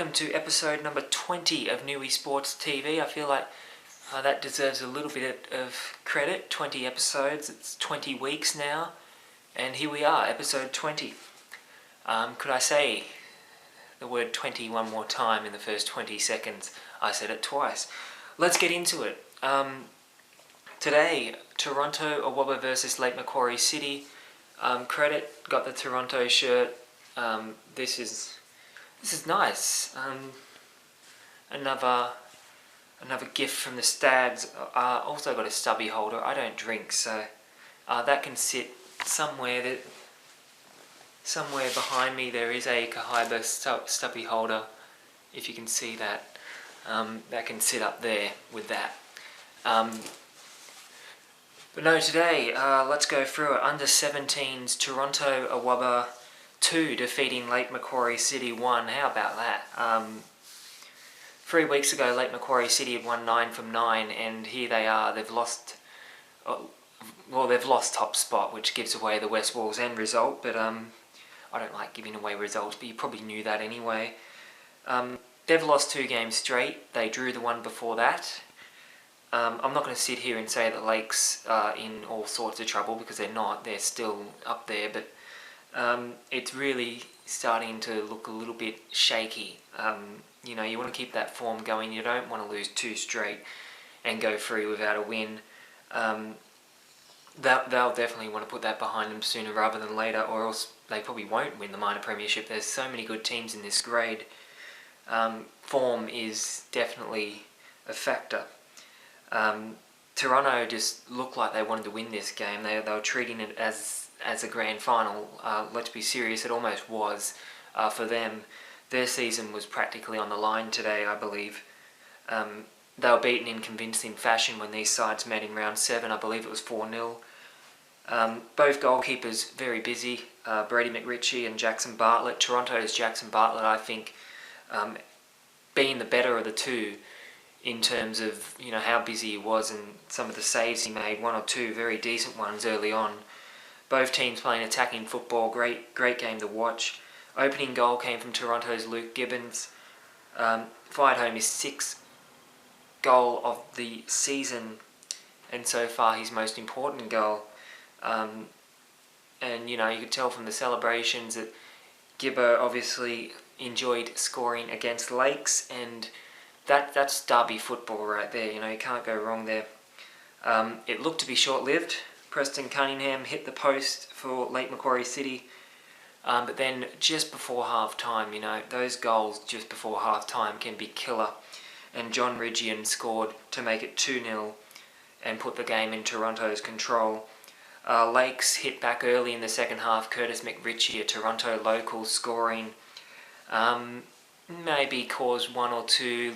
welcome to episode number 20 of Newysports TV. I feel like that deserves a little bit of credit. 20 episodes, it's 20 weeks now, and here we are, episode 20. Could I say the word 20 one more time in the first 20 seconds? I said it twice. Let's get into it. Today, Toronto Awaba versus Lake Macquarie City. Credit, got the Toronto shirt. This is nice. Another gift from the Stags. Also got a stubby holder. I don't drink, so that can sit somewhere. Somewhere behind me there is a Kahibah stubby holder. If you can see that, that can sit up there with that. But no, today let's go through it. Under 17s, Toronto Awaba 2 defeating Lake Macquarie City 1. How about that? 3 weeks ago, Lake Macquarie City had won 9 from 9, and here they are. They've lost. They've lost top spot, which gives away the Wallsend result. But I don't like giving away results, but you probably knew that anyway. They've lost 2 games straight. They drew the one before that. I'm not going to sit here and say that Lake's in all sorts of trouble, because they're not. They're still up there, but it's really starting to look a little bit shaky. You know, you want to keep that form going. You don't want to lose 2 straight and go through without a win. They'll definitely want to put that behind them sooner rather than later, or else they probably won't win the minor premiership. There's so many good teams in this grade. Form is definitely a factor. Toronto just looked like they wanted to win this game. They were treating it as a grand final. Let's be serious, it almost was for them. Their season was practically on the line today, I believe. They were beaten in convincing fashion when these sides met in round 7. I believe it was 4-0. Both goalkeepers very busy, Brady McRitchie and Jackson Bartlett. Toronto's Jackson Bartlett, I think, being the better of the two in terms of, you know, how busy he was and some of the saves he made. 1 or 2 very decent ones early on. Both teams playing attacking football. Great game to watch. Opening goal came from Toronto's Luke Gibbons. Fired home his 6th goal of the season, and so far his most important goal. And you know, you could tell from the celebrations that Gibber obviously enjoyed scoring against Lakes, and that's derby football right there. You know, you can't go wrong there. It looked to be short-lived. Preston Cunningham hit the post for Lake Macquarie City, but then just before half-time, you know, those goals just before half-time can be killer, and John Ridgian scored to make it 2-0 and put the game in Toronto's control. Lakes hit back early in the second half. Curtis McRitchie, a Toronto local, scoring. Maybe caused 1 or 2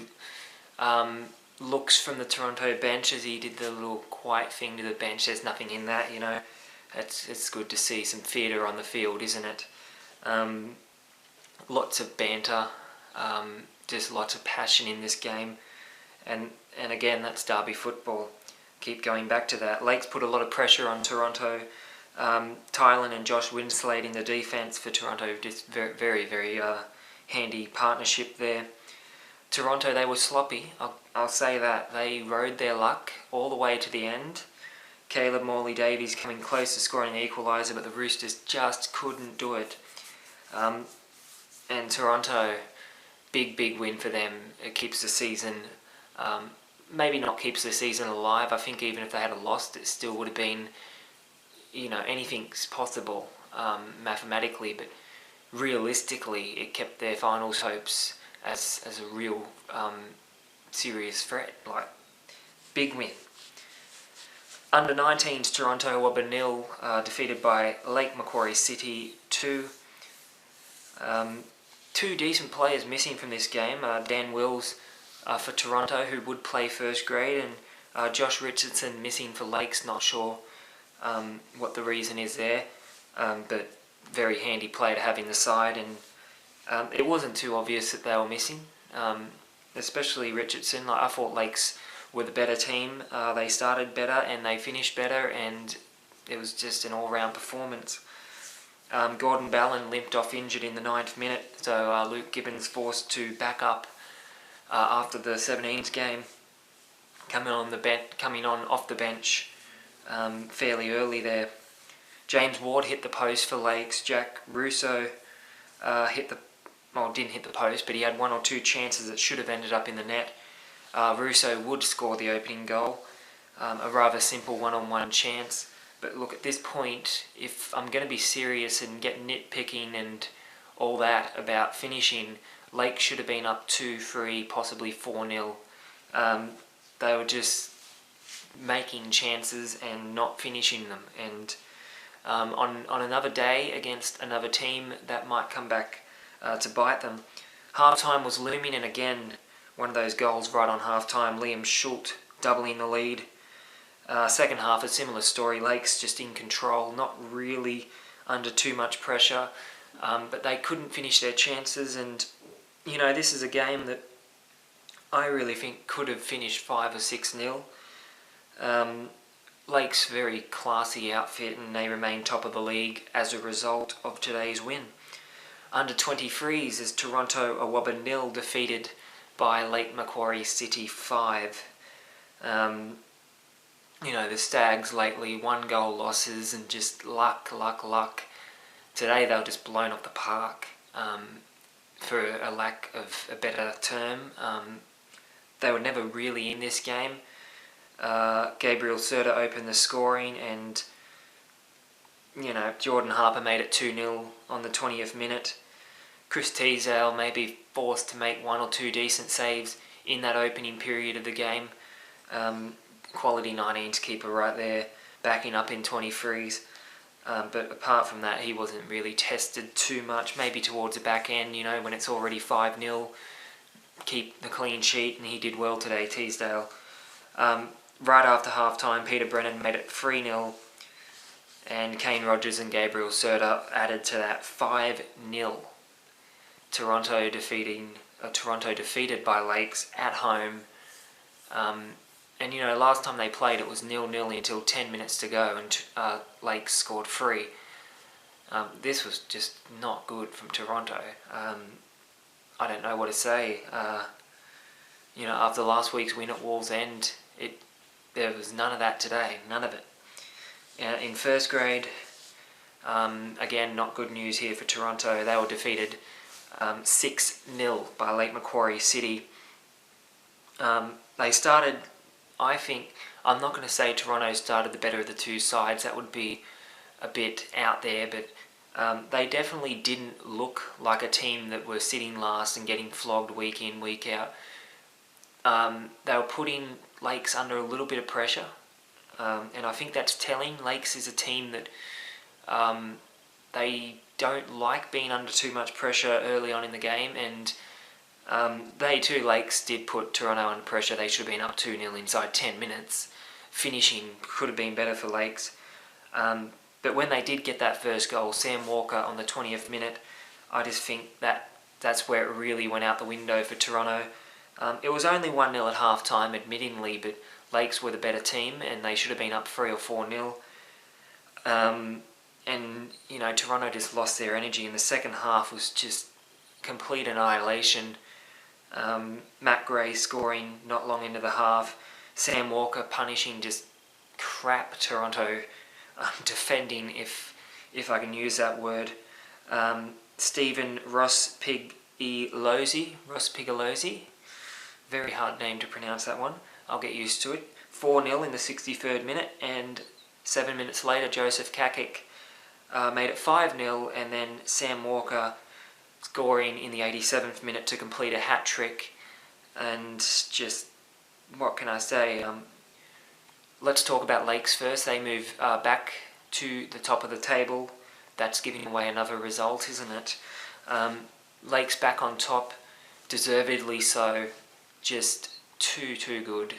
looks from the Toronto bench as he did the little quiet thing to the bench. There's nothing in that, you know. It's good to see some theatre on the field, isn't it? Lots of banter, just lots of passion in this game, and again, that's derby football. Keep going back to that. Lakes put a lot of pressure on Toronto. Tylan and Josh Winslade in the defence for Toronto, just very handy partnership there. Toronto, they were sloppy. I'll say that. They rode their luck all the way to the end. Caleb Morley-Davies coming close to scoring the equaliser, but the Roosters just couldn't do it. And Toronto, big win for them. It keeps the season, maybe not keeps the season alive. I think even if they had lost, it still would have been, you know, anything's possible mathematically, but realistically, it kept their finals hopes as a real serious threat. Like, big win. Under 19s, Toronto Awaba 0, defeated by Lake Macquarie City 2. 2 decent players missing from this game. Dan Wills for Toronto, who would play first grade, and Josh Richardson missing for Lakes. Not sure what the reason is there, but very handy player to have in the side, and it wasn't too obvious that they were missing, especially Richardson. Like, I thought Lakes were the better team. They started better and they finished better, and it was just an all-round performance. Gordon Ballin limped off injured in the 9th minute, so Luke Gibbons forced to back up after the 17s game, coming on off the bench fairly early there. James Ward hit the post for Lakes. Jack Russo didn't hit the post, but he had one or two chances that should have ended up in the net. Russo would score the opening goal, a rather simple one-on-one chance. But look, at this point, if I'm going to be serious and get nitpicking and all that about finishing, Lake should have been up 2-3, possibly 4-0. They were just making chances and not finishing them. And on another day against another team, that might come back to bite them. Half-time was looming, and again, one of those goals right on half-time, Liam Schult doubling the lead. Second half, a similar story. Lakes just in control, not really under too much pressure, but they couldn't finish their chances. And you know, this is a game that I really think could have finished 5 or 6-0. Lakes very classy outfit, and they remain top of the league as a result of today's win. Under 23s is Toronto Awaba 0 defeated by Lake Macquarie City 5. You know, the Stags lately, 1-goal losses and just luck. Today they were just blown off the park, for a lack of a better term. They were never really in this game. Gabriel Serta opened the scoring, and you know, Jordan Harper made it 2-0 on the 20th minute. Chris Teasdale may be forced to make 1 or 2 decent saves in that opening period of the game. Quality 19s keeper right there, backing up in 23s. But apart from that, he wasn't really tested too much. Maybe towards the back end, you know, when it's already 5-0, keep the clean sheet, and he did well today, Teasdale. Right after half-time, Peter Brennan made it 3-0, and Kane Rogers and Gabriel Serta added to that 5-0. Toronto defeated by Lakes at home. And you know, last time they played it was 0-0 until 10 minutes to go, and Lakes scored 3. This was just not good from Toronto. I don't know what to say. You know, after last week's win at Wallsend, there was none of that today, none of it. In first grade, again, not good news here for Toronto. They were defeated 6-0 by Lake Macquarie City. They started, I think, I'm not going to say Toronto started the better of the two sides, that would be a bit out there, but they definitely didn't look like a team that were sitting last and getting flogged week in, week out. They were putting Lakes under a little bit of pressure, and I think that's telling. Lakes is a team that they don't like being under too much pressure early on in the game, and Lakes did put Toronto under pressure. They should have been up 2-0 inside 10 minutes. Finishing could have been better for Lakes. But when they did get that first goal, Sam Walker on the 20th minute, I just think that's where it really went out the window for Toronto. It was only 1-0 at half-time, admittingly, but Lakes were the better team, and they should have been up 3 or 4-0. And, you know, Toronto just lost their energy, and the second half was just complete annihilation. Matt Gray scoring not long into the half. Sam Walker punishing just crap Toronto defending, if I can use that word. Stephen Rospigalosi, very hard name to pronounce that one. I'll get used to it. 4-0 in the 63rd minute, and 7 minutes later Joseph Kakic made it 5-0, and then Sam Walker scoring in the 87th minute to complete a hat-trick. And just, what can I say? Let's talk about Lakes first. They move back to the top of the table. That's giving away another result, isn't it? Lakes back on top, deservedly so. Just too good.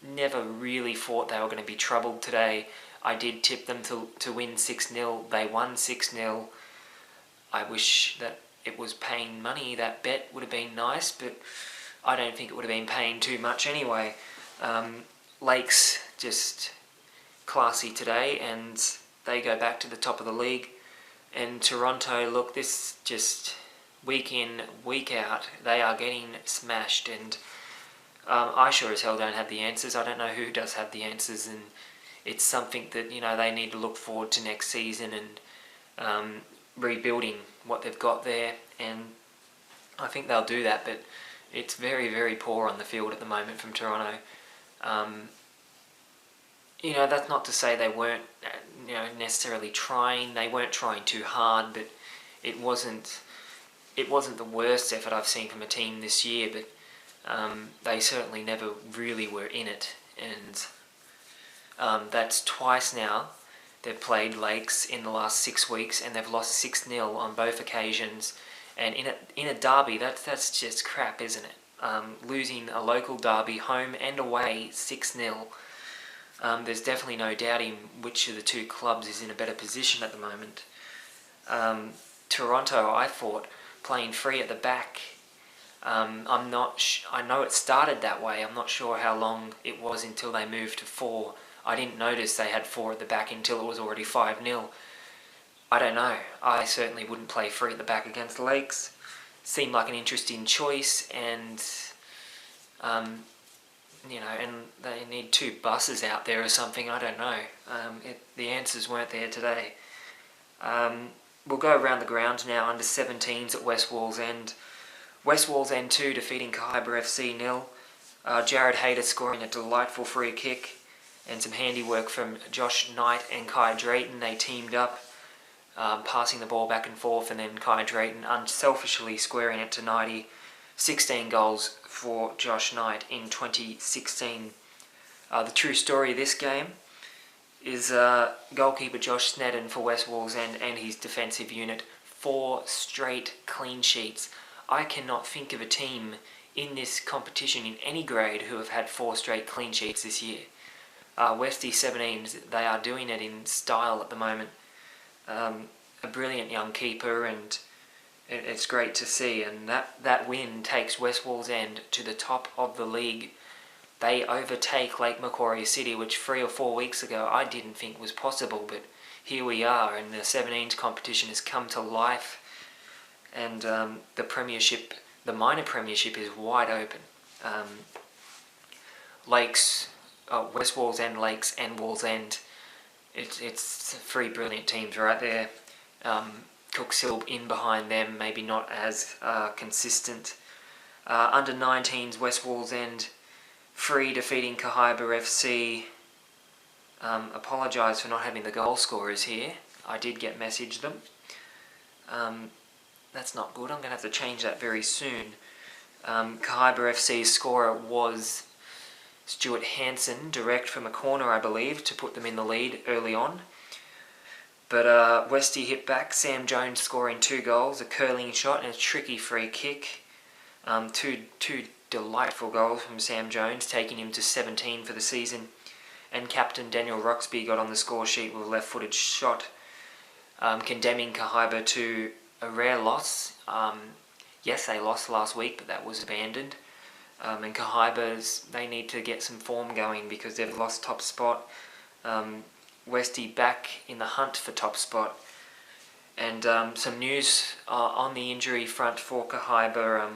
Never really thought they were going to be troubled today. I did tip them to win 6-0. They won 6-0. I wish that it was paying money. That bet would have been nice, but I don't think it would have been paying too much anyway. Lakes just classy today, and they go back to the top of the league. And Toronto, look, this just week in, week out, they are getting smashed, and I sure as hell don't have the answers. I don't know who does have the answers, and it's something that, you know, they need to look forward to next season and rebuilding what they've got there, and I think they'll do that, but it's very, very poor on the field at the moment from Toronto. You know, that's not to say they weren't, you know, necessarily trying. They weren't trying too hard, but it wasn't the worst effort I've seen from a team this year, but they certainly never really were in it, and that's twice now they've played Lakes in the last 6 weeks, and they've lost 6-0 on both occasions. And in a derby, that's just crap, isn't it? Losing a local derby, home and away, 6-0. There's definitely no doubting which of the two clubs is in a better position at the moment. Toronto, I thought, playing free at the back. I know it started that way. I'm not sure how long it was until they moved to 4. I didn't notice they had 4 at the back until it was already 5-0. I don't know. I certainly wouldn't play free at the back against the Lakes. Seemed like an interesting choice, and you know, and they need 2 buses out there or something. I don't know. The answers weren't there today. We'll go around the ground now. Under 17s at West Wallsend. West Wallsend 2 defeating Kahibah FC 0. Jared Hayter scoring a delightful free kick, and some handiwork from Josh Knight and Kai Drayton. They teamed up, passing the ball back and forth, and then Kai Drayton unselfishly squaring it to 90. 16 goals for Josh Knight in 2016. The true story of this game is goalkeeper Josh Snedden for West Wallsend and his defensive unit. 4 straight clean sheets. I cannot think of a team in this competition in any grade who have had 4 straight clean sheets this year. Westie 17s, they are doing it in style at the moment. A brilliant young keeper, and it's great to see, and that win takes West Wallsend to the top of the league. They overtake Lake Macquarie City, which 3 or 4 weeks ago I didn't think was possible, but here we are, and the 17s competition has come to life, and the premiership, the minor premiership, is wide open. Lakes, West Wallsend, Lakes and Wallsend, it's 3 brilliant teams right there. Cooksilb in behind them, maybe not as consistent. Under 19s, West Wallsend 3 defeating Kahibah FC. Apologise for not having the goal scorers here. I did get messaged them. That's not good. I'm going to have to change that very soon. Kahibah FC's scorer was Stuart Hansen, direct from a corner, I believe, to put them in the lead early on. But Westie hit back, Sam Jones scoring 2 goals, a curling shot and a tricky free kick. Two delightful goals from Sam Jones, taking him to 17 for the season. And captain Daniel Roxby got on the score sheet with a left-footed shot, condemning Kahibah to a rare loss. Yes, they lost last week, but that was abandoned. And Kahibah's, they need to get some form going because they've lost top spot. Westie back in the hunt for top spot. And some news on the injury front for Kahibah,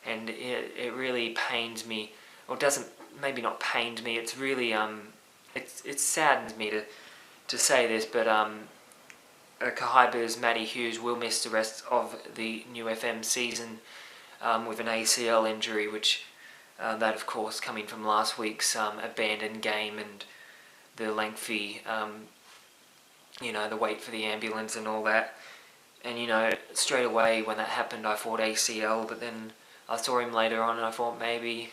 and it really pains me, or doesn't, maybe not pained me, it's really, it saddens me to say this, but Kahibah's Matty Hughes will miss the rest of the new FM season with an ACL injury, which that of course coming from last week's abandoned game and the lengthy, the wait for the ambulance and all that. And, straight away when that happened I thought ACL, but then I saw him later on and I thought maybe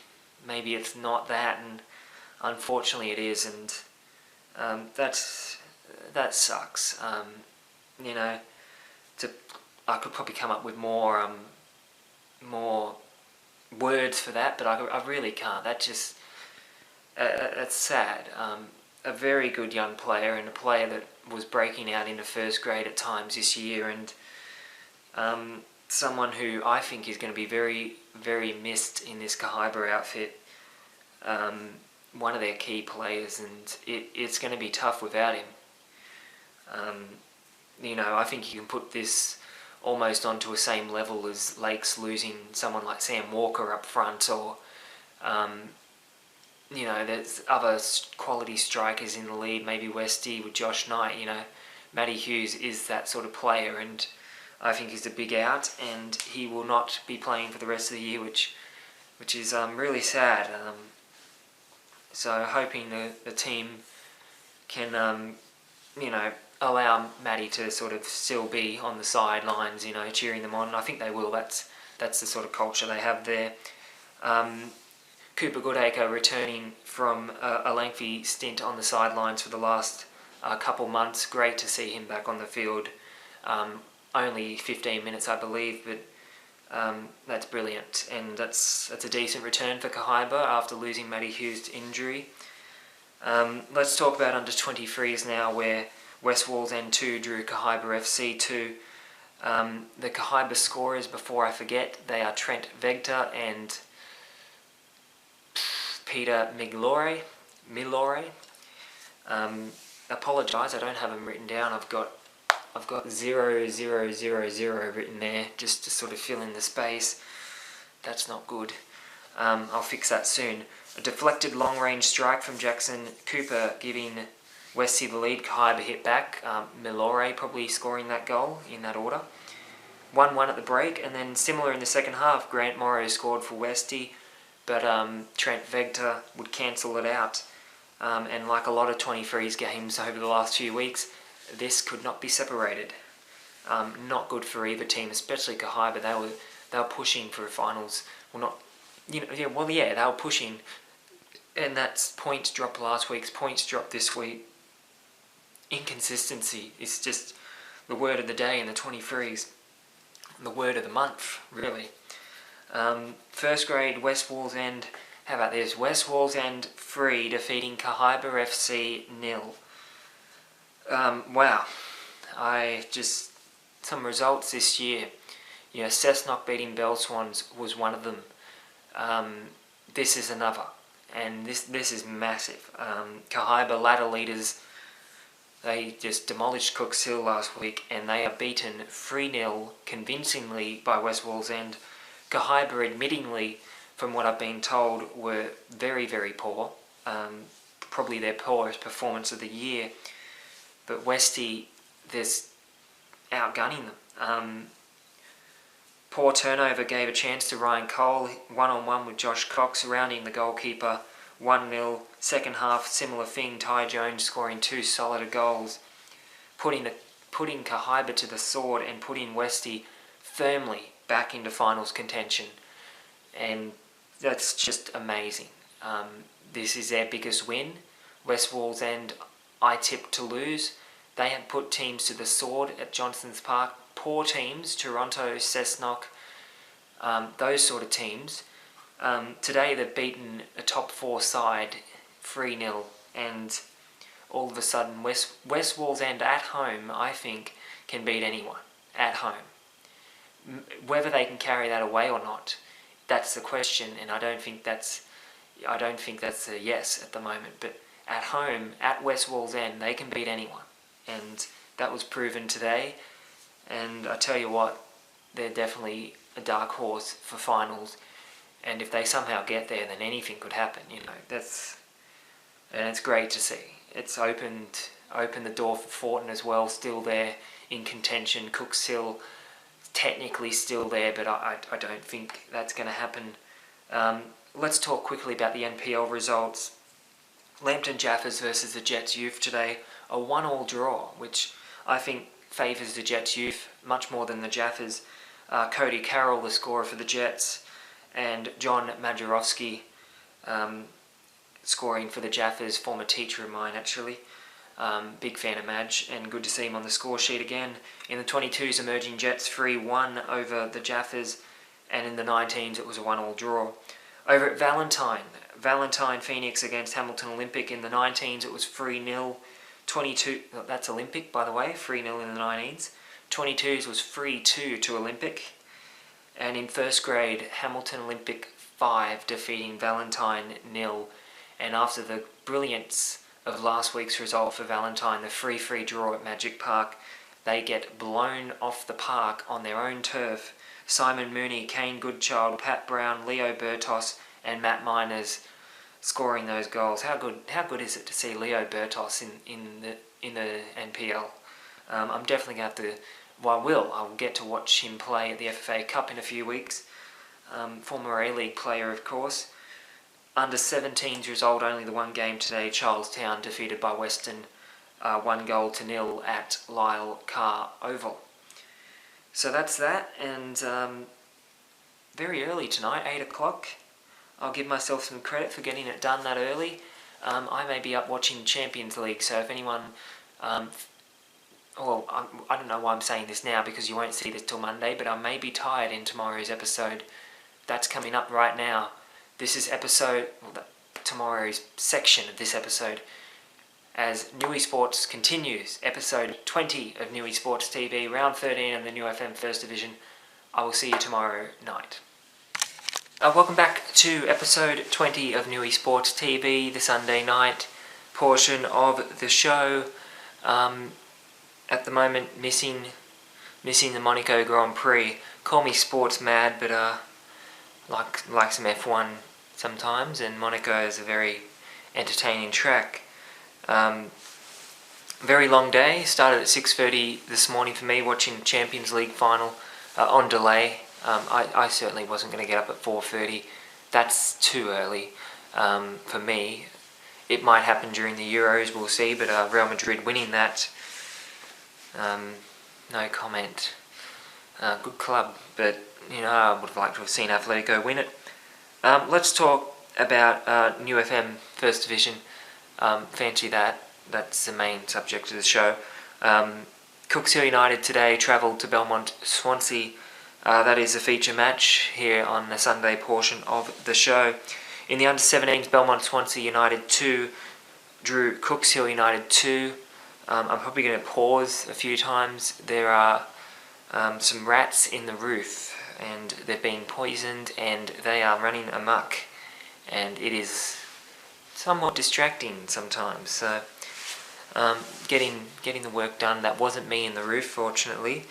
it's not that, and unfortunately it is, and that sucks. I could probably come up with more words for that, but I really can't. That just, that's sad. A very good young player, and a player that was breaking out into first grade at times this year, and someone who I think is going to be very, very missed in this Kahibah outfit. One of their key players, and it's going to be tough without him. I think you can put this almost onto a same level as Lakes losing someone like Sam Walker up front, or there's other quality strikers in the lead, maybe Westy with Josh Knight. Matty Hughes is that sort of player, and I think he's a big out, and he will not be playing for the rest of the year, which is really sad. So hoping the team can allow Matty to sort of still be on the sidelines, cheering them on. I think they will. That's the sort of culture they have there. Cooper Goodacre returning from a lengthy stint on the sidelines for the last couple months. Great to see him back on the field. Only 15 minutes, I believe, but that's brilliant, and that's a decent return for Kahibah after losing Matty Hughes to injury. Let's talk about under 23s now, where West Wallsend 2 drew Kahibah FC 2. The Kahibah scorers, before I forget, they are Trent Vegter and Peter Milore. Apologise, I don't have them written down. I've got 0000 written there just to sort of fill in the space. That's not good. I'll fix that soon. A deflected long-range strike from Jackson Cooper giving Westy the lead. Kahibah hit back. Milore probably scoring that goal in that order. 1-1 at the break, and then similar in the second half, Grant Morrow scored for Westy, but Trent Vegter would cancel it out. And like a lot of 23s games over the last few weeks, this could not be separated. Not good for either team, especially Kahibah. They were pushing for finals. They were pushing, and that's points dropped last week's points dropped this week. Inconsistency is just the word of the day in the 23s, the word of the month, really. First grade West Wallsend. How about this? West Wallsend 3 defeating Kahibah FC 0. Wow. Some results this year. Cessnock beating Belswans was one of them. This is another. And this is massive. Kahibah ladder leaders, they just demolished Cooks Hill last week, and they are beaten 3-0 convincingly by West Wallsend. Kahibah, admittingly, from what I've been told, were very, very poor. Probably their poorest performance of the year. But Westy, there's outgunning them. Poor turnover gave a chance to Ryan Cole, one-on-one with Josh Cox, surrounding the goalkeeper, 1-0. Second half, similar thing, Ty Jones scoring 2 solid goals, putting Kahibah to the sword and putting Westy firmly back into finals contention. And that's just amazing. This is their biggest win. West Wallsend, I tipped to lose. They had put teams to the sword at Johnson's Park. Poor teams, Toronto, Cessnock, those sort of teams. Today they've beaten a top 4 side 3-0, and all of a sudden West Wallsend at home, I think, can beat anyone at home. Whether they can carry that away or not, that's the question, and I don't think that's a yes at the moment. But at home, at West Wallsend, they can beat anyone, and that was proven today. And I tell you what, they're definitely a dark horse for finals, and if they somehow get there, then anything could happen. And it's great to see. It's opened the door for Fortin as well, still there in contention. Cooks Hill technically still there, but I don't think that's going to happen. Let's talk quickly about the NPL results. Lambton Jaffers versus the Jets Youth today, a 1-1 draw, which I think favours the Jets Youth much more than the Jaffers. Cody Carroll, the scorer for the Jets, and John Majerowski scoring for the Jaffers, former teacher of mine actually. Big fan of Madge, and good to see him on the score sheet again. In the 22s, Emerging Jets 3-1 over the Jaffers, and in the 19s it was a 1-1 draw. Over at Valentine Phoenix against Hamilton Olympic. In the 19s it was 3-0. 22, that's Olympic by the way, 3-0 in the 19s. 22s was 3-2 to Olympic. And in first grade, Hamilton Olympic 5 defeating Valentine 0. And after the brilliance of last week's result for Valentine, the 3-3 draw at Magic Park, they get blown off the park on their own turf. Simon Mooney, Kane Goodchild, Pat Brown, Leo Bertos and Matt Miners scoring those goals. How good is it to see Leo Bertos in the NPL? I'm definitely going to have to, I'll get to watch him play at the FFA Cup in a few weeks. Former A-League player, of course. Under 17s result, only the one game today. Charlestown defeated by Western 1-0 at Lyle Carr Oval. So that's that, and very early tonight, 8 o'clock. I'll give myself some credit for getting it done that early. I may be up watching Champions League, so if anyone... I don't know why I'm saying this now because you won't see this till Monday, but I may be tired in tomorrow's episode. That's coming up right now. This is tomorrow's section of this episode, as Newysports continues, episode 20 of Newysports TV, round 13 of the New FM First Division. I will see you tomorrow night. Welcome back to episode 20 of Newysports TV, the Sunday night portion of the show. At the moment, missing the Monaco Grand Prix. Call me sports mad, but like some F1 sometimes, and Monaco is a very entertaining track. Very long day. Started at 6:30 this morning for me, watching Champions League final on delay. I certainly wasn't going to get up at 4:30. That's too early for me. It might happen during the Euros, we'll see, but Real Madrid winning that, no comment. Good club, but I would have liked to have seen Atletico win it. Let's talk about New FM First Division. Fancy that. That's the main subject of the show. Cooks Hill United today travelled to Belmont Swansea. That is a feature match here on the Sunday portion of the show. In the under-17s, Belmont Swansea United 2 drew Cooks Hill United 2. I'm probably going to pause a few times. There are some rats in the roof, and they're being poisoned, and they are running amok, and it is somewhat distracting sometimes. So getting the work done. That wasn't me in the roof, fortunately.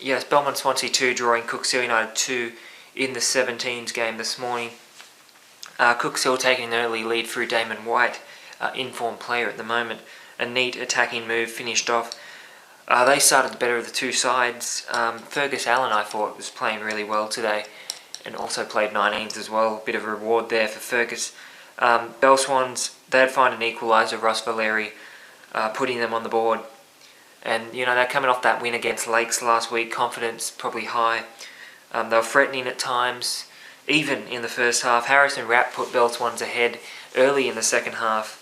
Yes, Belmont Swansea 2 drawing Cooks Hill United 2 in the 17s game this morning. Cooks Hill taking an early lead through Damon White, in-form player at the moment. A neat attacking move finished off. They started the better of the two sides. Fergus Allen, I thought, was playing really well today, and also played 19s as well. Bit of a reward there for Fergus. Belswans, they'd find an equaliser. Ross Valeri putting them on the board. And, they're coming off that win against Lakes last week. Confidence probably high. They were threatening at times, even in the first half. Harrison Rapp put Belswans ahead early in the second half.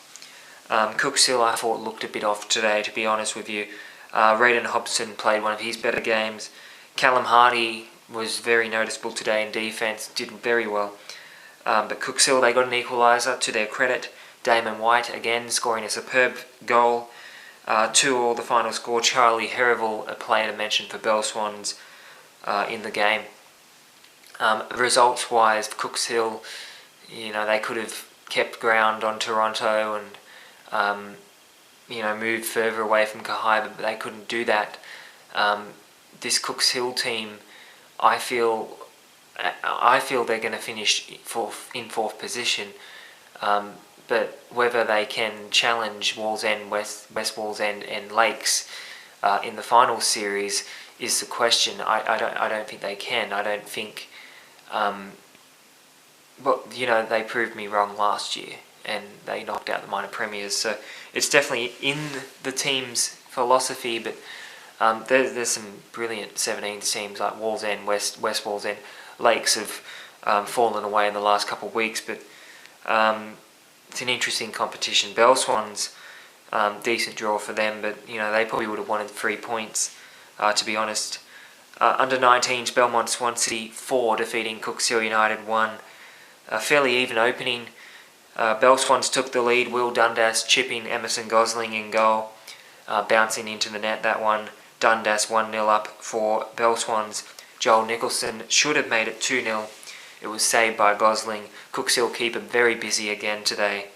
Cooks Hill, I thought, looked a bit off today, to be honest with you. Raiden Hobson played one of his better games. Callum Hardy was very noticeable today in defence, did very well. But Cooks Hill, they got an equaliser to their credit. Damon White, again, scoring a superb goal. 2-2 the final score. Charlie Herrival, a player to mention for Belswans in the game. Results-wise, Cooks Hill, they could have kept ground on Toronto and moved further away from Kahibah, but they couldn't do that. This Cooks Hill team, I feel they're going to finish in fourth position, but whether they can challenge Wallsend, West Wallsend and Lakes in the final series is the question. I don't think they can. I don't think. They proved me wrong last year, and they knocked out the minor premiers. So it's definitely in the team's philosophy, but there's some brilliant 17 teams like Wallsend, West Wallsend. Lakes have fallen away in the last couple of weeks, but it's an interesting competition. Belswans, decent draw for them, but they probably would have wanted 3 points, to be honest. Under 19s, Belmont Swansea 4 defeating Cooks Hill United 1. A fairly even opening. Belswans took the lead. Will Dundas chipping Emerson Gosling in goal, bouncing into the net. That one, Dundas 1-0 up for Belswans. Joel Nicholson should have made it 2-0. It was saved by Gosling. Cooks Hill keeper very busy again today.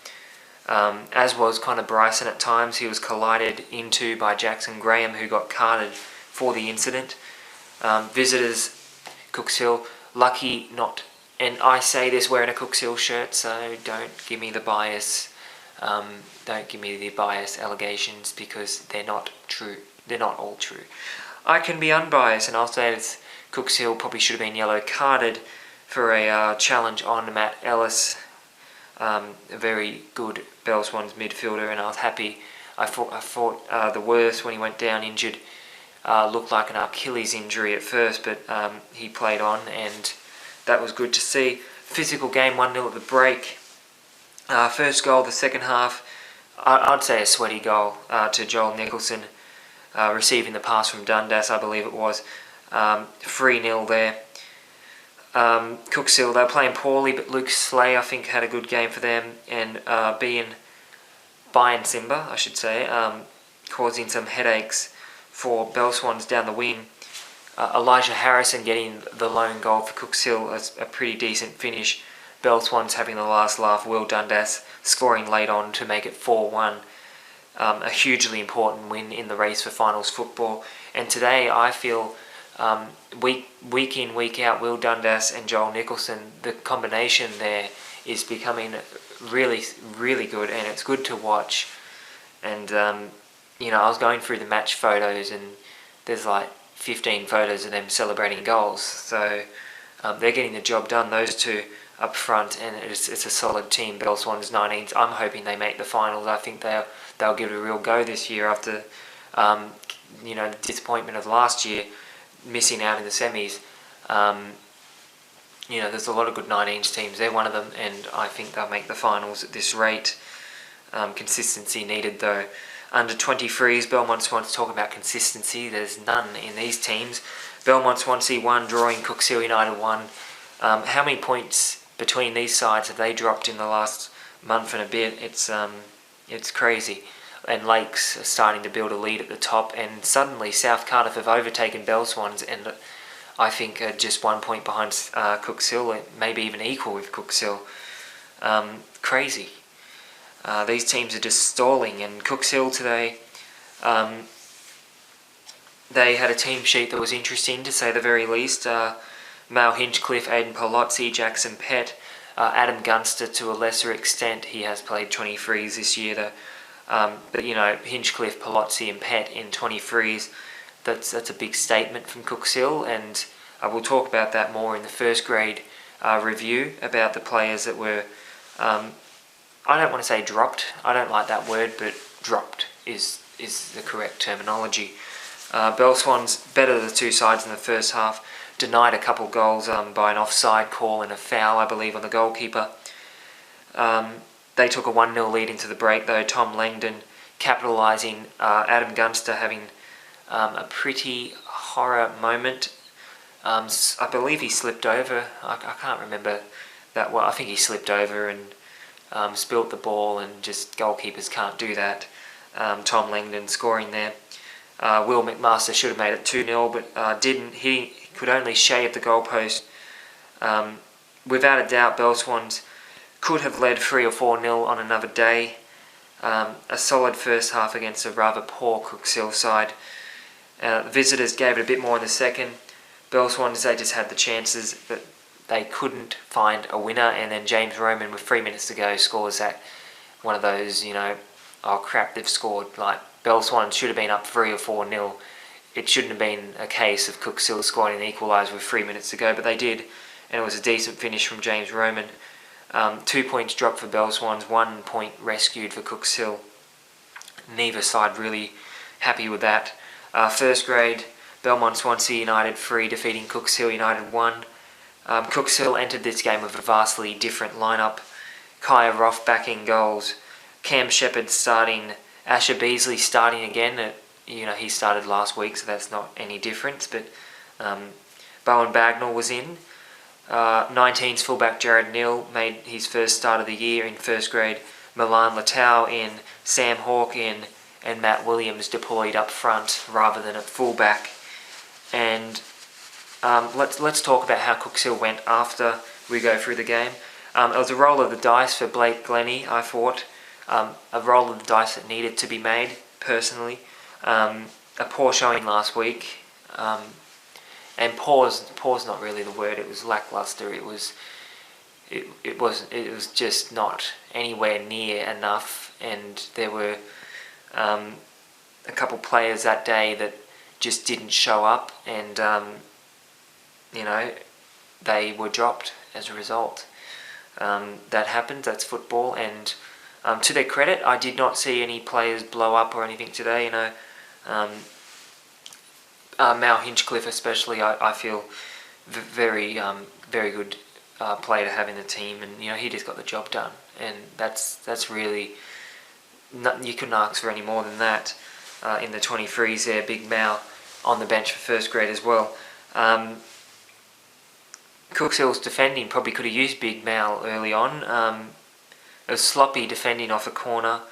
as was Connor Bryson at times. He was collided into by Jackson Graham, who got carded for the incident. Visitors, Cooks Hill, lucky not, and I say this wearing a Cooks Hill shirt, so don't give me the bias. Don't give me the bias allegations, because they're not true. They're not all true. I can be unbiased, and I'll say that Cooks Hill probably should have been yellow carded for a challenge on Matt Ellis, a very good Belswans midfielder, and I was happy. I thought the worst when he went down injured. Looked like an Achilles injury at first, but he played on, and that was good to see. Physical game, 1-0 at the break. First goal of the second half, I'd say a sweaty goal to Joel Nicholson, receiving the pass from Dundas, I believe it was. 3-0 there. Cooks Hill, they were playing poorly, but Luke Slay, I think, had a good game for them, and Bayan Simba, I should say, causing some headaches for Belswans down the wing. Elijah Harrison getting the lone goal for Cooks Hill, a pretty decent finish. Belswans having the last laugh, Will Dundas scoring late on to make it 4-1. A hugely important win in the race for finals football. And today I feel week in, week out, Will Dundas and Joel Nicholson, the combination there is becoming really, really good, and it's good to watch. And I was going through the match photos, and there's like 15 photos of them celebrating goals. So they're getting the job done, those two up front, and it's a solid team. Belswans 19s. I'm hoping they make the finals. I think they'll give it a real go this year after the disappointment of last year, missing out in the semis. There's a lot of good 19s teams. They're one of them, and I think they'll make the finals at this rate. Consistency needed though. Under 23s, Belmont Swansea, talk about consistency. There's none in these teams. Belmont Swansea 1, drawing Cooks Hill United 1. How many points between these sides have they dropped in the last month and a bit? It's crazy. And Lakes are starting to build a lead at the top, and suddenly South Cardiff have overtaken Belswans, and I think are just 1 point behind Cooks Hill, maybe even equal with Cooks Hill. Crazy. These teams are just stalling, and Cooks Hill today, they had a team sheet that was interesting to say the very least. Mal Hinchcliffe, Aidan Palozzi, Jackson Pett, Adam Gunster to a lesser extent. He has played 23s this year though. But Hinchcliffe, Palozzi and Pett in 23s, that's a big statement from Cooks Hill, and I will talk about that more in the first grade review about the players that were, I don't want to say dropped, I don't like that word, but dropped is the correct terminology. Belswans better the two sides in the first half, denied a couple goals by an offside call and a foul, I believe, on the goalkeeper. They took a 1-0 lead into the break though, Tom Langdon capitalising, Adam Gunster having a pretty horror moment. I believe he slipped over, I can't remember that well, I think he slipped over and spilt the ball, and just goalkeepers can't do that. Tom Langdon scoring there. Will McMaster should have made it 2-0, but didn't. He could only shave the goalpost. Without a doubt, Belswans could have led 3 or 4-0 on another day. A solid first half against a rather poor Cooks Hill side. The visitors gave it a bit more in the second. Belswans, they just had the chances, but they couldn't find a winner, and then James Roman, with 3 minutes to go, scores that one of those, oh crap, they've scored. Like, Belswans should have been up 3 or 4-0. It shouldn't have been a case of Cooks Hill scoring an equaliser with 3 minutes to go, but they did, and it was a decent finish from James Roman. 2 points dropped for Belswans, 1 point rescued for Cooks Hill. Neither side really happy with that. First grade, Belmont Swansea United 3, defeating Cooks Hill United 1. Cooks Hill entered this game with a vastly different lineup. Kaya Roth backing goals, Cam Shepherd starting, Asher Beasley starting again. He started last week, so that's not any difference, but Bowen Bagnall was in. 19's fullback Jared Neal made his first start of the year in first grade. Milan Latau in, Sam Hawke in, and Matt Williams deployed up front rather than at fullback. And let's talk about how Cooks Hill went after we go through the game. It was a roll of the dice for Blake Glennie, I thought. a roll of the dice that needed to be made, personally. A poor showing last week, and poor's not really the word. It was lackluster. It was just not anywhere near enough, and there were a couple players that day that just didn't show up, and they were dropped as a result. That happens. That's football, and to their credit, I did not see any players blow up or anything today. Mal Hinchcliffe especially, I feel very good player to have in the team, and he just got the job done, and that's really you couldn't ask for any more than that. In the 23s there, Big Mal on the bench for first grade as well. Cooks Hill's defending probably could have used Big Mal early on. It was sloppy defending off a corner,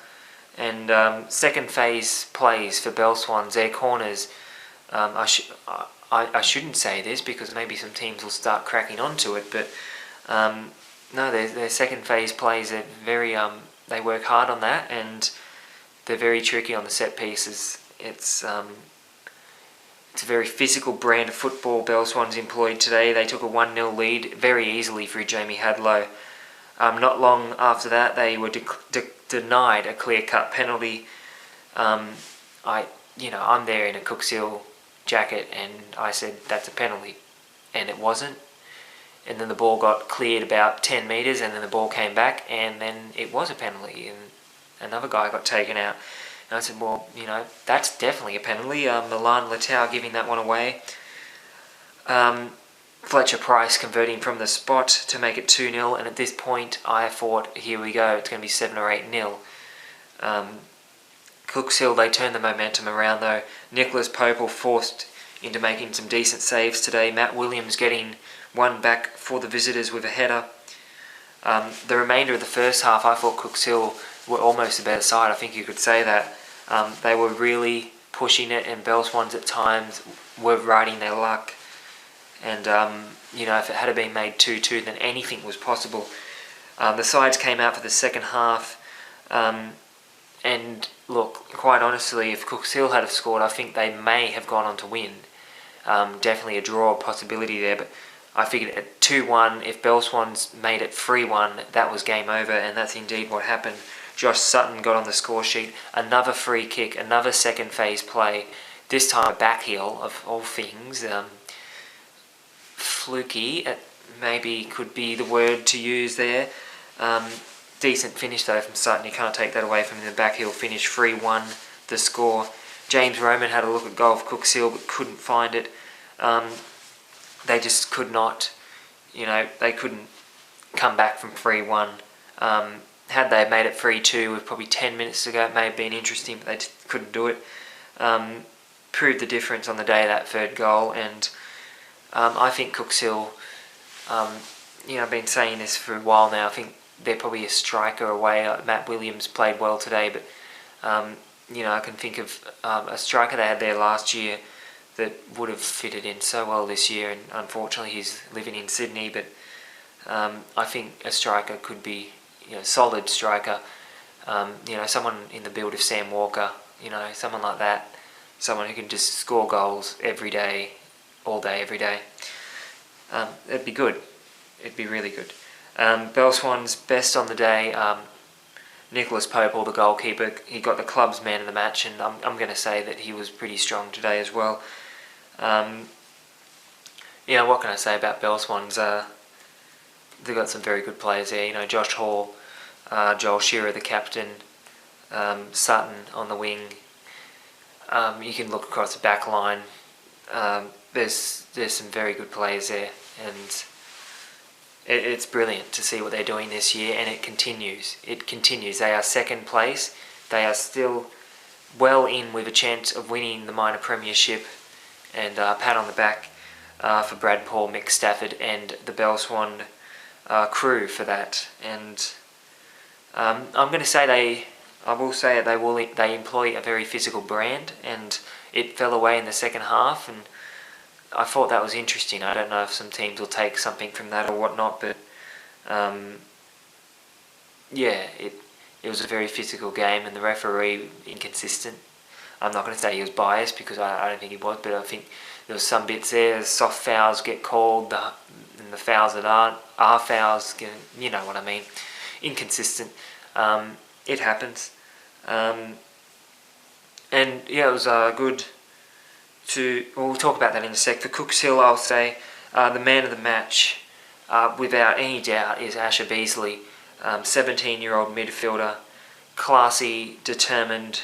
and second phase plays for Belswans, their corners. I shouldn't say this because maybe some teams will start cracking onto it, but no, their second phase plays are very they work hard on that, and they're very tricky on the set pieces. It's a very physical brand of football Belswans employed today. They took a 1-0 lead very easily through Jamie Hadlow. Not long after that, they were denied a clear-cut penalty. I'm there in a Cooks Hill jacket, and I said that's a penalty, and it wasn't. And then the ball got cleared about 10 metres, and then the ball came back, and then it was a penalty, and another guy got taken out. And I said, well, that's definitely a penalty. Milan Letao giving that one away. Fletcher Price converting from the spot to make it 2-0, and at this point I thought, here we go, it's going to be 7 or 8-0. Cooks Hill, they turned the momentum around though. Nicholas Popel forced into making some decent saves today. Matt Williams getting one back for the visitors with a header. The remainder of the first half, I thought Cooks Hill were almost a better side. I think you could say that. They were really pushing it, and Belswans at times were riding their luck. And, if it had been made 2-2, then anything was possible. The sides came out for the second half. And look, quite honestly, if Cooks Hill had have scored, I think they may have gone on to win. Definitely a draw possibility there, but I figured at 2-1, if Belswans made it 3-1, that was game over, and that's indeed what happened. Josh Sutton got on the score sheet, another free kick, another second phase play, this time a back heel of all things. Fluky, maybe could be the word to use there. Decent finish though from Sutton, you can't take that away from him. The back heel finish, 3-1 the score. James Roman had a look at goal for Cooks Hill but couldn't find it. They just could not, they couldn't come back from 3-1. Had they made it 3-2 with probably 10 minutes to go, it may have been interesting, but they just couldn't do it. Proved the difference on the day of that third goal, and I think Cooks Hill, I've been saying this for a while now, I think they're probably a striker away. Matt Williams played well today, but I can think of a striker they had there last year that would have fitted in so well this year, and unfortunately he's living in Sydney, but I think a striker could be, solid striker, someone in the build of Sam Walker, someone like that, someone who can just score goals every day, all day, every day. It'd be good. It'd be really good. Belswan's best on the day, Nicholas Popel, the goalkeeper, he got the club's man of the match, and I'm going to say that he was pretty strong today as well. What can I say about Belswans? They've got some very good players there. Josh Hall, Joel Shearer, the captain, Sutton on the wing. You can look across the back line. There's some very good players there, and it's brilliant to see what they're doing this year, and it continues. They are second place. They are still well in with a chance of winning the minor premiership, and pat on the back for Brad Paul, Mick Stafford, and the Belswan crew for that. And I'm going to say they employ a very physical brand, and it fell away in the second half, and I thought that was interesting. I don't know if some teams will take something from that or whatnot, but it was a very physical game, and the referee inconsistent. I'm not going to say he was biased, because I don't think he was, but I think there was some bits there. Soft fouls get called, and the fouls that are fouls. You know what I mean? Inconsistent. It happens. And yeah, it was good to. Well, we'll talk about that in a sec. For Cooks Hill, I'll say the man of the match, without any doubt, is Asher Beasley, 17-year-old midfielder, classy, determined,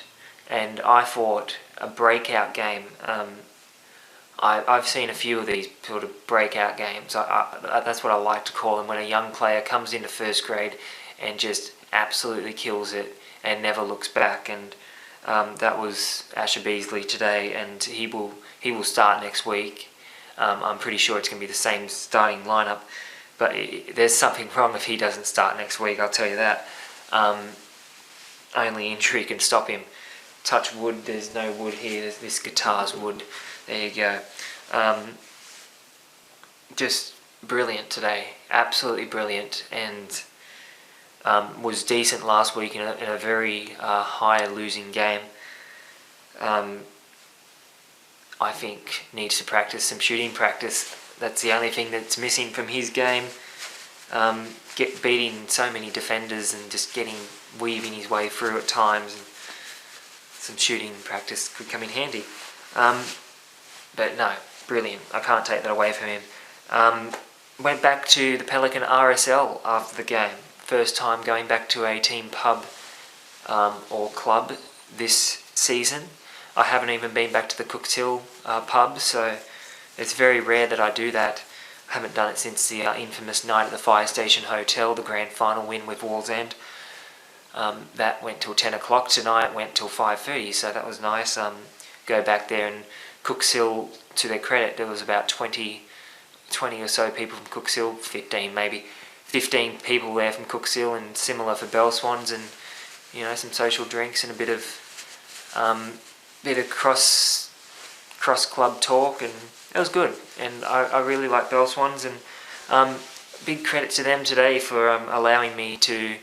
and I thought a breakout game. I've seen a few of these sort of breakout games. That's what I like to call them, when a young player comes into first grade and just absolutely kills it and never looks back. And that was Asher Beasley today, and he will start next week. I'm pretty sure it's going to be the same starting lineup, but there's something wrong if he doesn't start next week, I'll tell you that. Only injury can stop him. Touch wood, there's no wood here, this guitar's wood. There you go. Just brilliant today, absolutely brilliant, and was decent last week in a very high losing game. I think needs to practice some shooting practice. That's the only thing that's missing from his game. Beating so many defenders and just weaving his way through at times. And some shooting practice could come in handy. But no, brilliant. I can't take that away from him. Went back to the Pelican RSL after the game. First time going back to a team pub or club this season. I haven't even been back to the Cooks Hill pub, so it's very rare that I do that. I haven't done it since the infamous night at the Fire Station Hotel, the grand final win with Wallsend. That went till 10 o'clock tonight, went till 5:30, so that was nice. Go back there, and Cooks Hill, to their credit, there was about 20 or so people from Cooks Hill, 15 maybe, 15 people there from Cooks Hill, and similar for Belswans, and some social drinks and a bit of cross club talk, and it was good. And I really like Belswans, and big credit to them today for allowing me to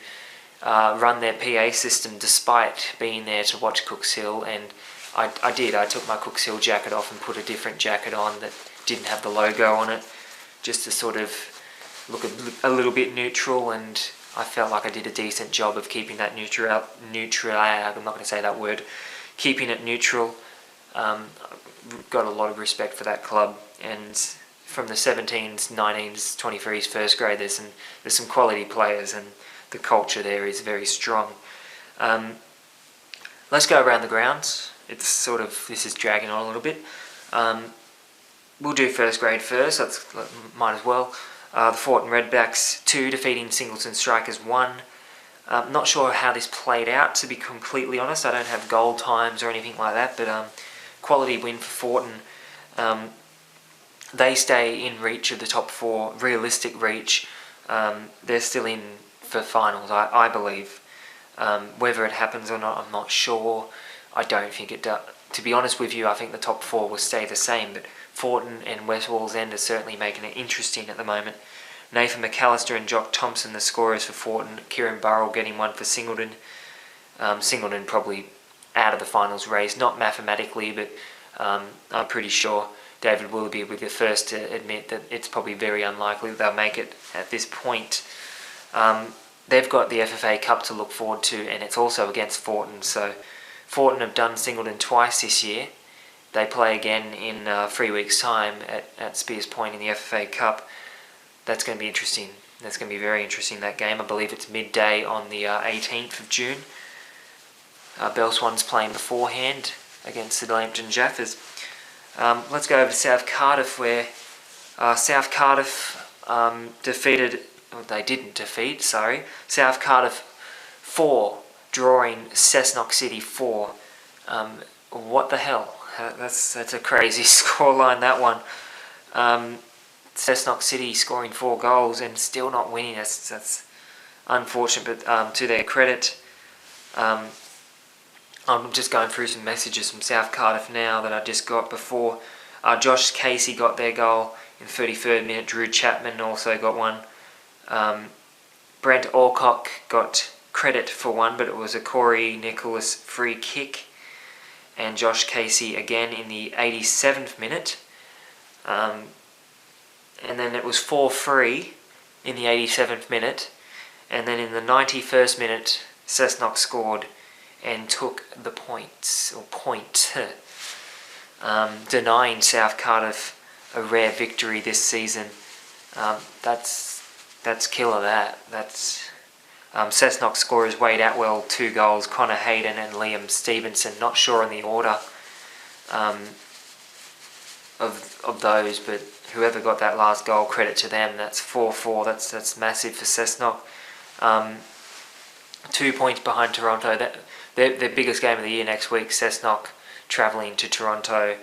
run their PA system despite being there to watch Cooks Hill. And I did. I took my Cooks Hill jacket off and put a different jacket on that didn't have the logo on it, just to sort of look a little bit neutral, and I felt like I did a decent job of keeping that neutral. I'm not going to say that word. Keeping it neutral. Got a lot of respect for that club, and from the 17s, 19s, 23s, first grade, there's some quality players, and the culture there is very strong. Let's go around the grounds. This is dragging on a little bit. We'll do first grade first. Might as well. The Fortin Redbacks 2 defeating Singleton Strikers 1. Not sure how this played out, to be completely honest. I don't have goal times or anything like that, but quality win for Fortin. They stay in reach of the top 4, realistic reach. They're still in for finals, I believe. Whether it happens or not, I'm not sure. I don't think it does. To be honest with you, I think the top 4 will stay the same, but Fortin and West Wallsend are certainly making it interesting at the moment. Nathan McAllister and Jock Thompson, the scorers for Fortin. Kieran Burrell getting one for Singleton. Singleton probably out of the finals race, not mathematically, but I'm pretty sure David Willoughby will be the first to admit that it's probably very unlikely that they'll make it at this point. They've got the FFA Cup to look forward to, and it's also against Fortin. So Fortin have done Singleton twice this year. They play again in 3 weeks' time at Spears Point in the FFA Cup. That's going to be interesting. That's going to be very interesting, that game. I believe it's midday on the 18th of June. Belswans playing beforehand against the Lambton Jaffers. Let's go over to South Cardiff, where South Cardiff South Cardiff 4, drawing Cessnock City 4. What the hell? That's a crazy scoreline, that one. Cessnock City scoring 4 goals and still not winning. That's unfortunate, but to their credit, I'm just going through some messages from South Cardiff now that I just got before. Josh Casey got their goal in the 33rd minute. Drew Chapman also got one. Brent Alcock got credit for one, but it was a Corey Nicholas free kick, and Josh Casey again in the 87th minute. And then it was 4-3 in the 87th minute, and then in the 91st minute Cessnock scored and took the points, or point, denying South Cardiff a rare victory this season. That's killer. That's Cessnock scorers Wade Atwell 2 goals, Connor Hayden and Liam Stevenson. Not sure on the order of those, but whoever got that last goal, credit to them. That's 4-4. That's massive for Cessnock. 2 points behind Toronto. Their biggest game of the year next week. Cessnock travelling to Toronto,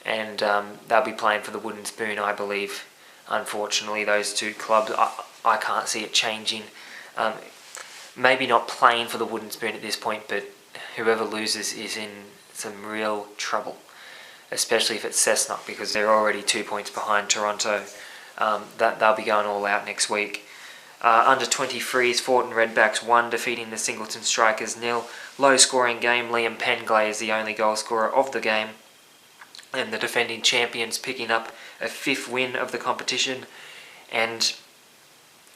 and they'll be playing for the Wooden Spoon, I believe. Unfortunately, those two clubs, I can't see it changing. Maybe not playing for the Wooden Spoon at this point, but whoever loses is in some real trouble, especially if it's Cessnock, because they're already 2 points behind Toronto. They'll be going all out next week. Under 23s, Fortin Redbacks 1, defeating the Singleton Strikers 0. Low scoring game. Liam Penglay is the only goal scorer of the game, and the defending champions picking up a 5th win of the competition and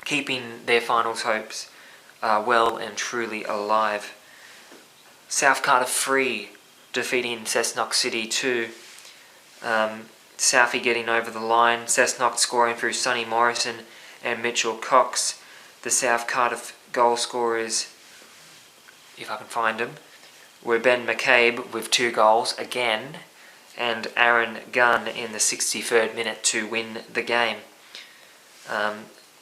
keeping their finals hopes well and truly alive. South Cardiff 3, defeating Cessnock City 2. Southie getting over the line. Cessnock scoring through Sonny Morrison and Mitchell Cox. The South Cardiff goal scorers, if I can find them, were Ben McCabe with 2 goals again, and Aaron Gunn in the 63rd minute to win the game.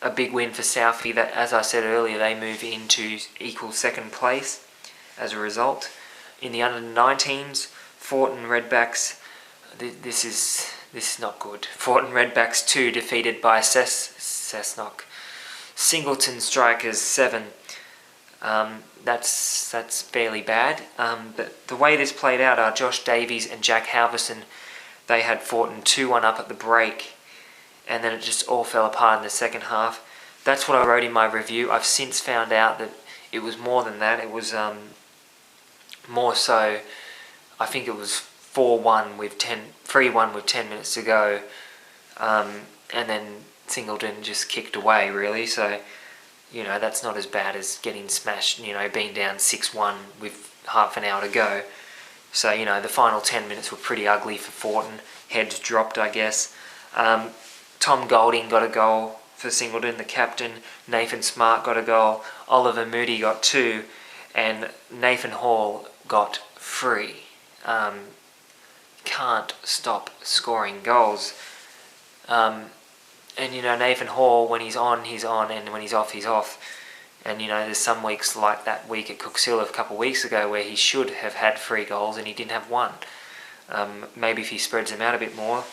A big win for Southie. That, as I said earlier, they move into equal 2nd place as a result. In the under-19s, Fortin Redbacks, this is not good. Fortin Redbacks 2, defeated by Cessnock. Singleton Strikers 7. That's fairly bad. But the way this played out, Josh Davies and Jack Halverson, they had Fortin 2-1 up at the break, and then it just all fell apart in the second half. That's what I wrote in my review. I've since found out that it was more than that. It was more so, I think it was 3-1 with 10 minutes to go, and then Singleton just kicked away, really. So, that's not as bad as getting smashed, being down 6-1 with half an hour to go. So, the final 10 minutes were pretty ugly for Fortin. Heads dropped, I guess. Tom Golding got a goal for Singleton, the captain. Nathan Smart got a goal. Oliver Moody got 2. And Nathan Hall got 3. Can't stop scoring goals. And Nathan Hall, when he's on, and when he's off, he's off. And there's some weeks like that week at Cooksillo a couple of weeks ago where he should have had 3 goals and he didn't have 1. Maybe if he spreads them out a bit more,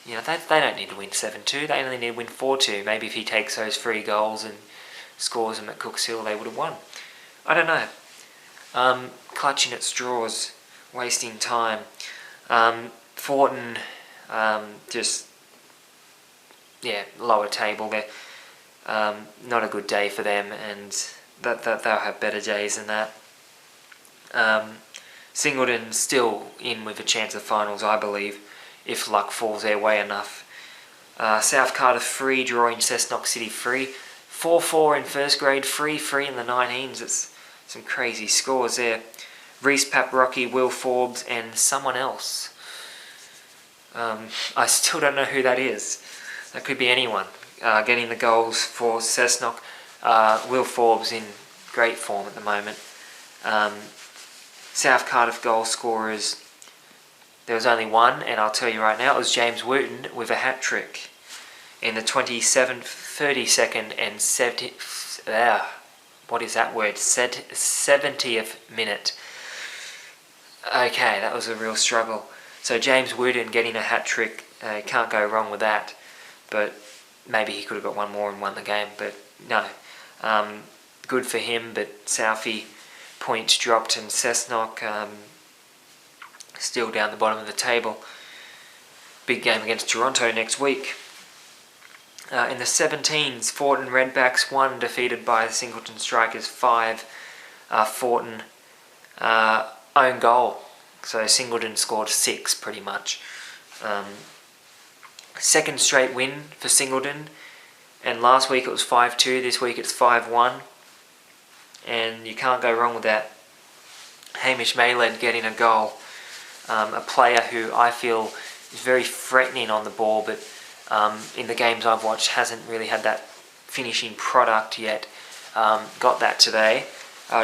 they don't need to win 7-2. They only need to win 4-2. Maybe if he takes those 3 goals and scores them at Cooksillo, they would have won. I don't know. Clutching at straws, wasting time. Fortin, lower table there. Not a good day for them, and that they'll have better days than that. Singleton still in with a chance of finals, I believe, if luck falls their way enough. South Cardiff 3, drawing Cessnock City 3. 4-4 in first grade, 3-3 in the 19s. It's some crazy scores there. Reese Paprocky, Will Forbes, and someone else. I still don't know who that is. That could be anyone. Getting the goals for Cessnock. Will Forbes in great form at the moment. South Cardiff goal scorers, there was only one, and I'll tell you right now, it was James Wooten with a hat-trick in the 27th, 32nd and 70th, what is that word, 70th minute. Okay, that was a real struggle. So James Wooten getting a hat-trick, can't go wrong with that, but maybe he could have got one more and won the game, but no. Good for him, but Southie points dropped, and Cessnock still down the bottom of the table. Big game against Toronto next week. In the 17s, Fortin Redbacks 1, defeated by the Singleton Strikers 5. Fortin own goal. So Singleton scored 6 pretty much. Second straight win for Singleton, and last week it was 5-2, this week it's 5-1, and you can't go wrong with that. Hamish Mayled getting a goal, a player who I feel is very threatening on the ball, but in the games I've watched hasn't really had that finishing product yet. Got that today.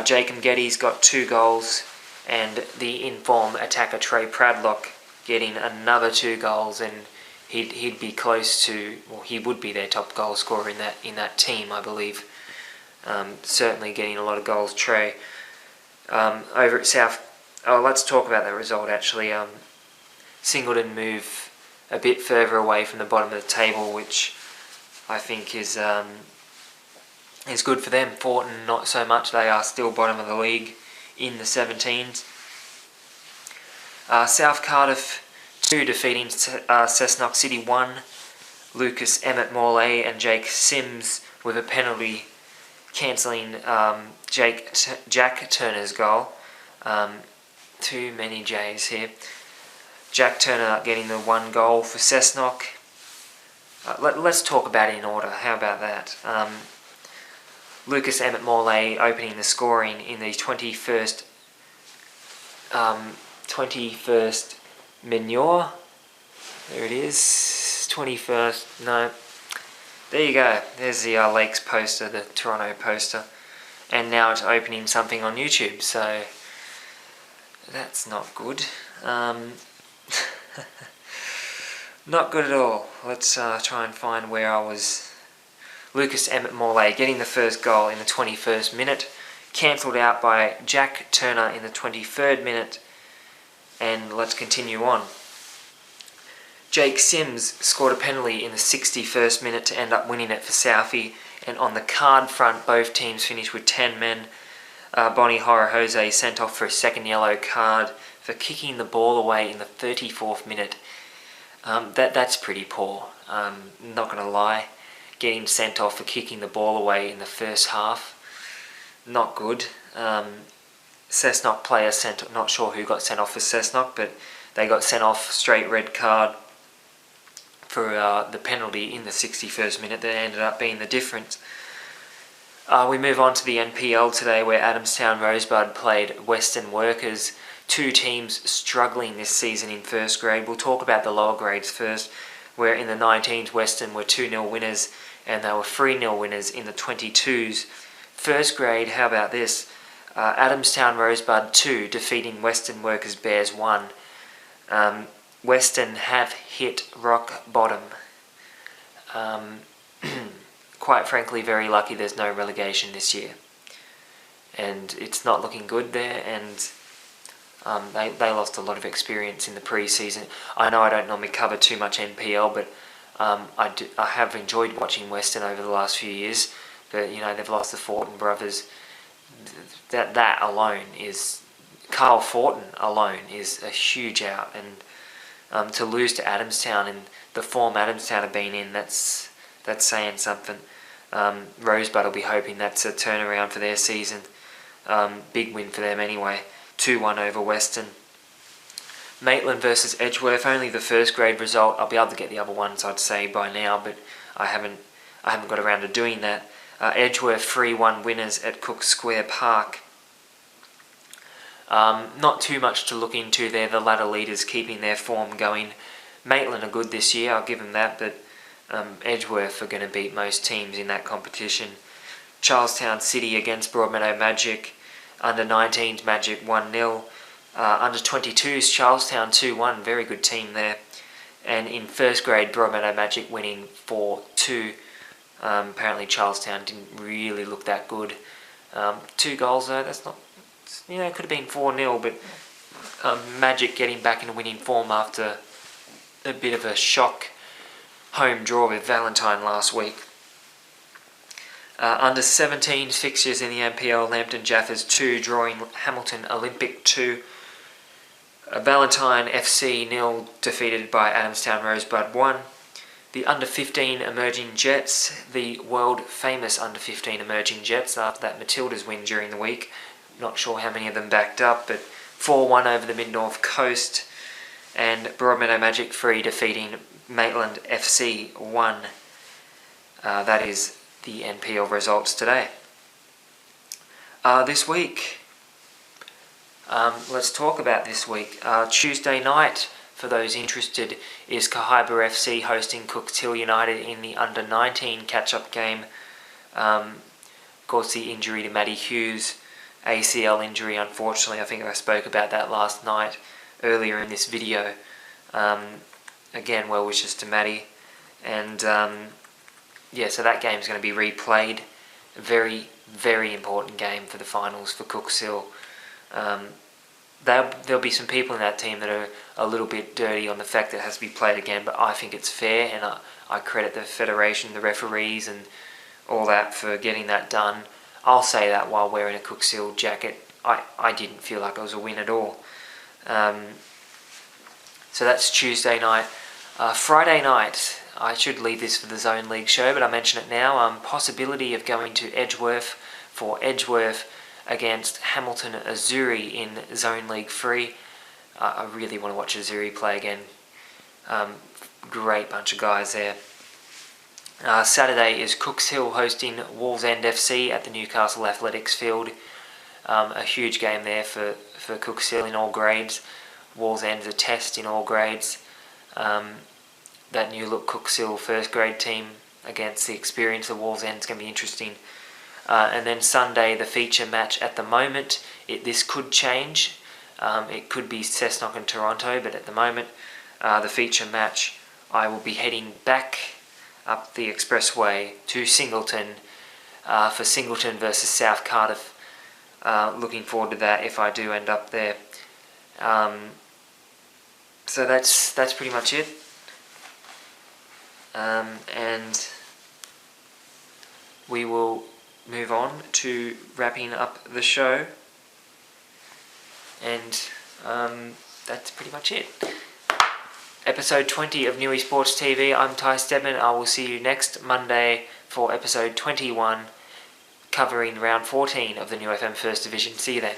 Jacob Geddes got 2 goals, and the in-form attacker Trey Pradlock getting another 2 goals, and he'd be close to, well, he would be their top goal scorer in that team, I believe. Certainly getting a lot of goals, Trey. Over at South, let's talk about that result actually. Singleton move a bit further away from the bottom of the table, which I think is good for them. Fortin not so much, they are still bottom of the league in the 17s. South Cardiff 2 defeating Cessnock City 1. Lucas Emmett Morley and Jake Sims with a penalty cancelling Jack Turner's goal. Too many J's here. Jack Turner getting the 1 goal for Cessnock. Let's talk about it in order. How about that? Lucas Emmett Morley opening the scoring in the 21st Manure. There it is. 21st. No. There you go. There's the Lakes poster, the Toronto poster. And now it's opening something on YouTube, so that's not good. Not good at all. Let's try and find where I was. Lucas Emmett Morley getting the first goal in the 21st minute. Cancelled out by Jack Turner in the 23rd minute. And let's continue on. Jake Sims scored a penalty in the 61st minute to end up winning it for Southie. And on the card front, both teams finished with 10 men. Bonnie Horror-Jose sent off for a second yellow card for kicking the ball away in the 34th minute. That's pretty poor, not going to lie. Getting sent off for kicking the ball away in the first half, not good. Cessnock player sent, not sure who got sent off for Cessnock, but they got sent off straight red card for the penalty in the 61st minute that ended up being the difference. We move on to the NPL today, where Adamstown Rosebud played Western Workers. 2 teams struggling this season in first grade. We'll talk about the lower grades first, where in the 19s Western were 2-0 winners and they were 3-0 winners in the 22s. First grade, how about this? Adamstown Rosebud 2 defeating Western Workers Bears 1. Western have hit rock bottom. Quite frankly, very lucky there's no relegation this year. And it's not looking good there, and they lost a lot of experience in the pre-season. I know I don't normally cover too much NPL, but I have enjoyed watching Western over the last few years. But you know, they've lost the Fortin brothers. That alone is, Carl Fortin alone is a huge out, and to lose to Adamstown in the form Adamstown have been in, that's saying something. Rosebud will be hoping that's a turnaround for their season. Big win for them anyway. 2-1 over Western. Maitland versus Edgeworth, only the first grade result. I'll be able to get the other ones, I'd say, by now, but I haven't got around to doing that. Edgeworth 3-1 winners at Cook Square Park. Not too much to look into there. The ladder leaders keeping their form going. Maitland are good this year, I'll give them that, but Edgeworth are going to beat most teams in that competition. Charlestown City against Broadmeadow Magic. Under 19s Magic 1-0. Under 22s Charlestown 2-1. Very good team there. And in first grade Broadmeadow Magic winning 4-2. Apparently Charlestown didn't really look that good. 2 goals though, that's not... You know, it could have been 4-0, but Magic getting back into winning form after a bit of a shock home draw with Valentine last week. Under 17s fixtures in the NPL, Lambton Jaffers 2 drawing Hamilton Olympic 2. Valentine FC 0 defeated by Adamstown Rosebud 1. The under 15 Emerging Jets, the world famous under 15 Emerging Jets after that Matildas win during the week, not sure how many of them backed up, but 4-1 over the Mid-North Coast, and Broadmeadow Magic Free defeating Maitland FC 1. That is the NPL results today. This week, let's talk about this week. Tuesday night, for those interested, is Kahibah FC hosting Cooks Hill United in the under-19 catch-up game. Of course, the injury to Matty Hughes, ACL injury, unfortunately. I think I spoke about that last night, earlier in this video. Again, well wishes to Matty. And yeah, so that game's going to be replayed. A very, very important game for the finals for Cooks Hill. There'll be some people in that team that are a little bit dirty on the fact that it has to be played again, but I think it's fair, and I credit the federation, the referees and all that for getting that done. I'll say that while wearing a Cooks Hill jacket. I didn't feel like it was a win at all. So that's Tuesday night. Friday night, I should leave this for the Zone League show, but I mention it now. Possibility of going to Edgeworth for Edgeworth against Hamilton Azuri in Zone League 3. I really want to watch Azuri play again. Great bunch of guys there. Saturday is Cooks Hill hosting Wallsend FC at the Newcastle Athletics Field. A huge game there for Cooks Hill in all grades. Wallsend's a test in all grades. That new look Cooks Hill first grade team against the experience of Wallsend is going to be interesting. And then Sunday, the feature match at the moment. This could change. It could be Cessnock and Toronto, but at the moment, the feature match, I will be heading back up the expressway to Singleton for Singleton versus South Cardiff. Looking forward to that if I do end up there. So that's pretty much it. And we will move on to wrapping up the show, and that's pretty much it. Episode 20 of Newysports TV. I'm Ty Stedman. I will see you next Monday for episode 21, covering round 14 of the New FM First Division. See you then.